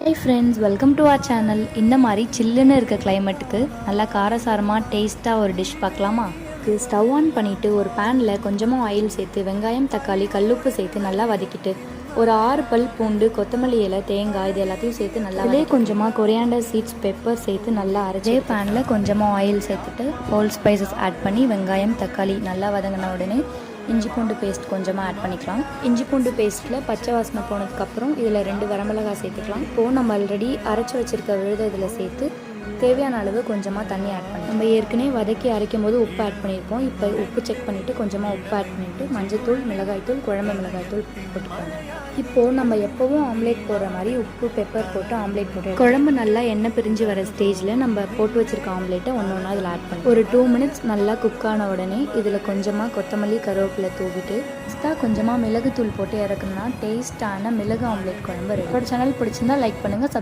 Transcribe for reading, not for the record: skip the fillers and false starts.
Hi friends, welcome to our channel. இந்த மாதிரி சில்லுன்னு இருக்க கிளைமேட்டுக்கு நல்லா காரசாரமாக டேஸ்ட்டாக ஒரு டிஷ் பார்க்கலாமா? ஸ்டவ் ஆன் பண்ணிவிட்டு ஒரு பேனில் கொஞ்சமாக ஆயில் சேர்த்து வெங்காயம் தக்காளி கல்லுப்பு சேர்த்து நல்லா வதக்கிட்டு ஒரு 6 பல் பூண்டு கொத்தமல்லி இலை தேங்காய் இது எல்லாத்தையும் சேர்த்து நல்லா அதே கொஞ்சமாக கொரியாண்டர் சீட்ஸ் பெப்பர் சேர்த்து நல்லா அரைச்சே பேனில் கொஞ்சமாக ஆயில் சேர்த்துட்டு ஹோல் ஸ்பைசஸ் ஆட் பண்ணி வெங்காயம் தக்காளி நல்லா வதங்கின உடனே இஞ்சி பூண்டு பேஸ்ட் கொஞ்சமாக ஆட் பண்ணிக்கலாம். இஞ்சி பூண்டு பேஸ்ட்டில் பச்சை வாசனை போனதுக்கப்புறம் இதில் 2 வரமிளகாய் சேர்த்துக்கலாம். இப்போது நம்ம ஆல்ரெடி அரைச்சி வச்சுருக்க விழுதை இதில் சேர்த்து தேவையான அளவு கொஞ்சமாக தண்ணி ஆட் பண்ணி நம்ம ஏற்கனவே வதக்கி அரைக்கும் போது உப்பு ஆட் பண்ணியிருப்போம். இப்போ உப்பு செக் பண்ணிவிட்டு கொஞ்சமாக உப்பு ஆட் பண்ணிவிட்டு மஞ்சள்தூள் மிளகாய்த்தூள் குழம்பு மிளகாய்த்தூள் போட்டுக்கோங்க. இப்போது நம்ம எப்போவும் ஆம்லேட் போடுற மாதிரி உப்பு பெப்பர் போட்டு ஆம்லேட் போட்டு குழம்பு நல்லா எண்ணெய் பிரிஞ்சு வர ஸ்டேஜில் நம்ம போட்டு வச்சுருக்க ஆம்லேட்டை ஒன்று அதில் ஆட் பண்ணி ஒரு 2 மினிட்ஸ் நல்லா குக் ஆன உடனே இதில் கொஞ்சமாக கொத்தமல்லி கருவேப்பிலை தூவிட்டு கொஞ்சமாக மிளகுத்தூள் போட்டு இறக்கணும்னா டேஸ்ட்டான மிளகு ஆம்லேட் குழம்பு. என்னோட சேனல் பிடிச்சிருந்தா லைக் பண்ணுங்கள்.